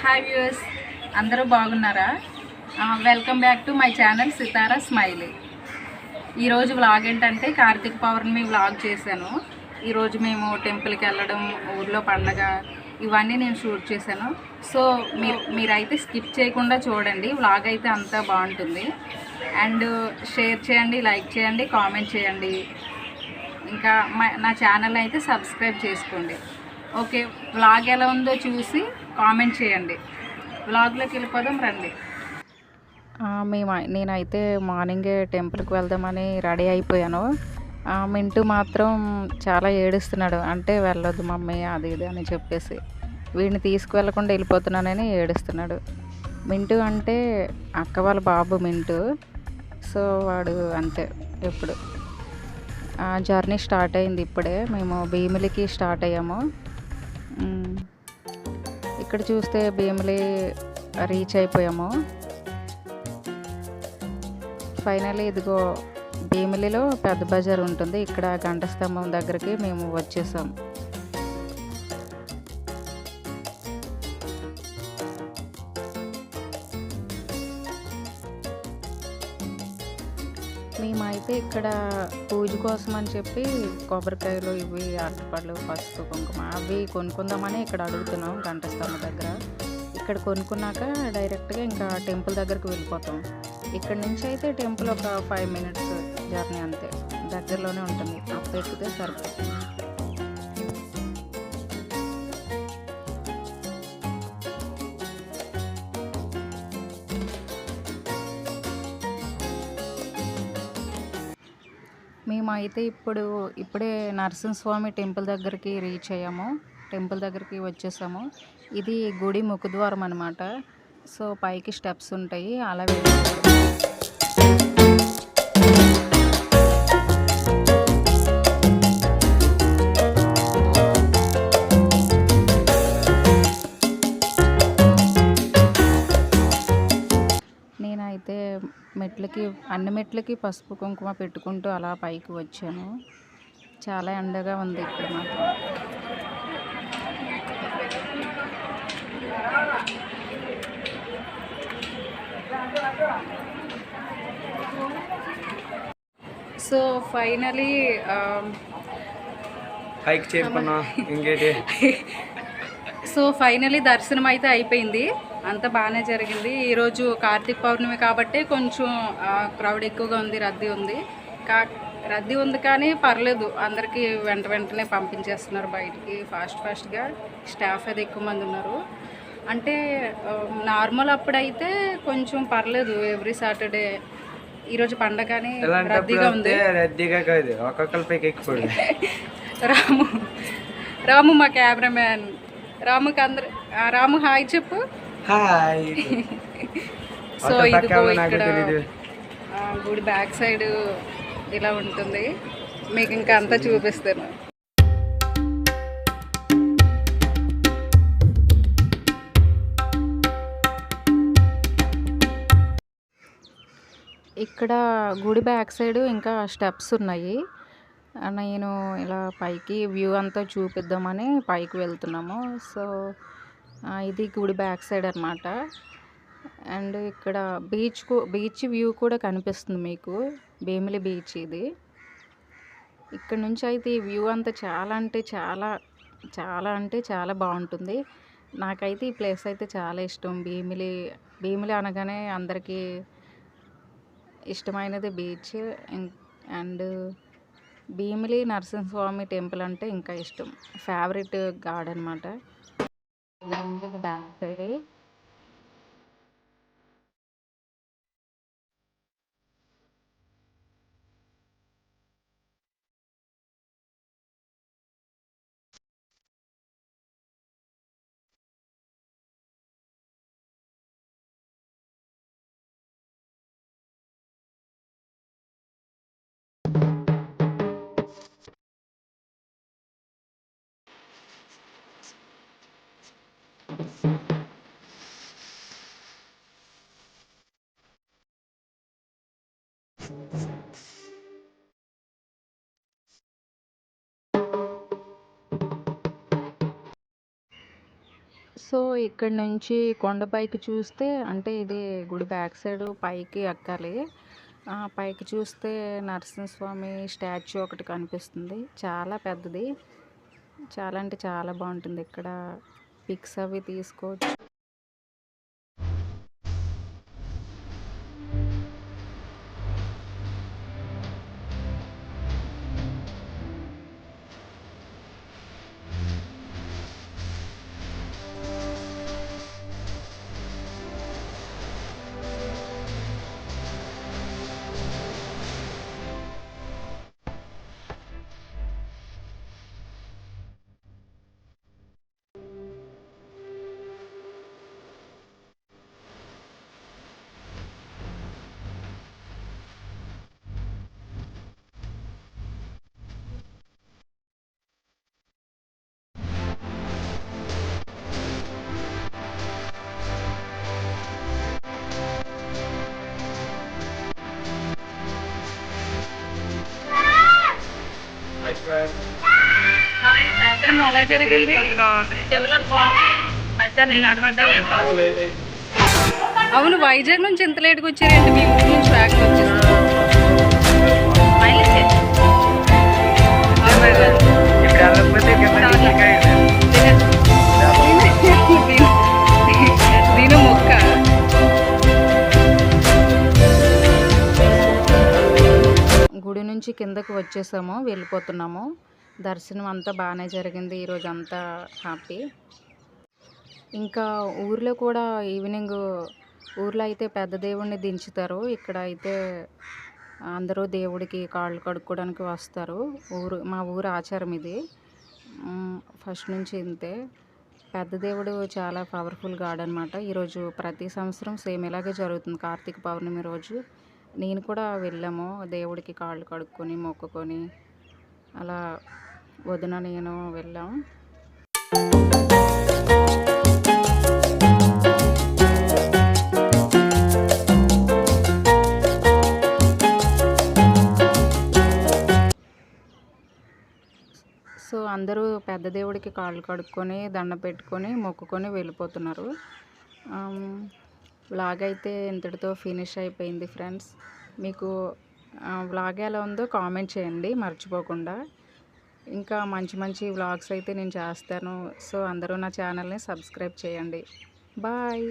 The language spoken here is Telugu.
హాయ్ వ్యూయర్స్, అందరూ బాగున్నారా? Welcome back to my channel Sitara Smiley. ఈరోజు వ్లాగ్ ఏంటంటే కార్తీక పౌర్ణమి వ్లాగ్ చేశాను. ఈరోజు మేము టెంపుల్కి వెళ్ళడం, ఊర్లో పండగ, ఇవన్నీ నేను షూట్ చేశాను. సో మీరైతే స్కిప్ చేయకుండా చూడండి. వ్లాగ్ అయితే అంతా బాగుంటుంది. అండ్ షేర్ చేయండి, లైక్ చేయండి, కామెంట్ చేయండి. ఇంకా నా ఛానల్ అయితే సబ్స్క్రైబ్ చేసుకోండి. ఓకే, వ్లాగ్ ఎలా ఉందో చూసి కామెంట్ చేయండి. వ్లాగ్లోకి వెళ్ళిపోదాం రండి. నేనైతే మార్నింగే టెంపుల్కి వెళ్దామని రెడీ అయిపోయాను. మింటూ మాత్రం చాలా ఏడుస్తున్నాడు. అంటే వెళ్ళొద్దు మమ్మీ అది ఇది అని చెప్పేసి వీడిని తీసుకువెళ్ళకుండా వెళ్ళిపోతున్నానని ఏడుస్తున్నాడు. మింటూ అంటే అక్క వాళ్ళ బాబు మింటూ. సో వాడు అంతే. ఎప్పుడు జర్నీ స్టార్ట్ అయింది ఇప్పుడే. మేము భీమిలికి స్టార్ట్ అయ్యాము. ఇక్కడ చూస్తే భీమిలి రీచ్ అయిపోయాము. ఫైనల్లీ ఇదిగో భీమిలిలో పెద్ద బజార్ ఉంటుంది. ఇక్కడ గంట స్తంభం దగ్గరికి మేము వచ్చేసాం. మేమైతే ఇక్కడ పూజ కోసం అని చెప్పి కొబ్బరికాయలు, ఇవి అరటిపళ్ళు, పసుపు, కుంకుమ అవి కొనుక్కుందామని ఇక్కడ అడుగుతున్నాం గంట స్తంభం దగ్గర. ఇక్కడ కొనుక్కున్నాక డైరెక్ట్గా ఇంకా టెంపుల్ దగ్గరికి వెళ్ళిపోతాం. ఇక్కడ నుంచి అయితే టెంపుల్ ఒక 5 minutes జర్నీ అంతే, దగ్గరలోనే ఉంటుంది. అప్పుడు ఎక్కితే సరిపోతుంది. మేమైతే ఇప్పుడే నరసింహస్వామి టెంపుల్ దగ్గరికి రీచ్ అయ్యాము. టెంపుల్ దగ్గరికి వచ్చేసాము. ఇది గుడి ముఖద్వారం అనమాట. సో పైకి స్టెప్స్ ఉంటాయి, అలా నేనైతే అన్ని మెట్లకి పసుపు కుంకుమ పెట్టుకుంటూ అలా పైకి వచ్చాను. చాలా ఎండగా ఉంది ఇక్కడ మాత్రం. సో ఫైనలీ సో ఫైనలీ దర్శనం అయితే అయిపోయింది. అంతా బాగానే జరిగింది. ఈరోజు కార్తీక పౌర్ణమి కాబట్టి కొంచెం క్రౌడ్ ఎక్కువగా ఉంది, రద్దీ ఉంది కానీ పర్లేదు. అందరికీ వెంటనే పంపించేస్తున్నారు బయటికి ఫాస్ట్గా. స్టాఫ్ అయితే ఎక్కువ మంది ఉన్నారు. అంటే నార్మల్ అప్పుడైతే కొంచెం పర్లేదు. ఎవ్రీ సాటర్డే, ఈరోజు పండగ కానీ రద్దీగా ఉంది. రాము మా కెమెరామ్యాన్. రాము హాయ్ చెప్పు. హాయ్. సో ఇదిగో ఇక్కడ గుడి బ్యాక్ సైడ్ ఇలా ఉంటుంది. మీకు ఇంకా అంతా చూపిస్తాను. ఇక్కడ గుడి బ్యాక్ సైడ్ ఇంకా స్టెప్స్ ఉన్నాయి. నేను ఇలా పైకి వ్యూ అంతా చూపిద్దామని పైకి వెళ్తున్నాము. సో ఇది గుడి బ్యాక్ సైడ్ అనమాట. అండ్ ఇక్కడ బీచ్ వ్యూ కూడా కనిపిస్తుంది మీకు. భీమిలి బీచ్ ఇది. ఇక్కడ నుంచి అయితే ఈ వ్యూ అంతా చాలా బాగుంటుంది. నాకైతే ఈ ప్లేస్ అయితే చాలా ఇష్టం. భీమిలి అనగానే అందరికీ ఇష్టమైనది beach. And Bheemili Narasimhaswamy temple అంటే ఇంకా ఇష్టం. ఫేవరెట్ గాడ్ అనమాట. సో ఇక్కడ నుంచి కొండపైకి చూస్తే అంటే ఇది గుడి బ్యాక్ సైడ్ పైకి ఎక్కాలి. పైకి చూస్తే నరసింహస్వామి స్టాచ్యూ ఒకటి కనిపిస్తుంది. చాలా పెద్దది. చాలా అంటే చాలా బాగుంటుంది. ఇక్కడ పిక్స్ అవి తీసుకోవచ్చు. అవును, వైజాగ్ నుంచి ఎంత లేట్గా వచ్చారంటే మీ ఊరి నుంచి బ్యాక్ వచ్చేసారు. దీని మొక్క గుడి నుంచి కిందకి వచ్చేసాము, వెళ్ళిపోతున్నాము. దర్శనం అంతా బాగానే జరిగింది. ఈరోజు అంతా హ్యాపీ. ఇంకా ఊర్లో కూడా ఈవినింగ్ ఊర్లో అయితే పెద్ద దేవుడిని దించుతారు. ఇక్కడ అయితే అందరూ దేవుడికి కాళ్ళు కడుక్కోవడానికి వస్తారు. మా ఊరు ఆచారం ఇది. ఫస్ట్ నుంచి ఇంతే. పెద్ద దేవుడు చాలా పవర్ఫుల్ గాడ్ అనమాట. ఈరోజు ప్రతి సంవత్సరం సేమ్ ఇలాగే జరుగుతుంది. కార్తీక పౌర్ణమి రోజు నేను కూడా వెళ్ళాము. దేవుడికి కాళ్ళు కడుక్కొని మొక్కుకొని అలా వదిన నేను వెళ్ళాం. సో అందరూ పెద్ద దేవుడికి కాళ్ళు కడుక్కొని దండ పెట్టుకొని మొక్కుకొని వెళ్ళిపోతున్నారు. వ్లాగ్ అయితే ఇంతటితో ఫినిష్ అయిపోయింది ఫ్రెండ్స్. మీకు వ్లాగ్ ఎలా ఉందో కామెంట్ చేయండి మర్చిపోకుండా. ఇంకా మంచి మంచి వ్లాగ్స్ అయితే నేను చేస్తాను. సో అందరూ నా ఛానల్ని సబ్స్క్రైబ్ చేయండి. బాయ్.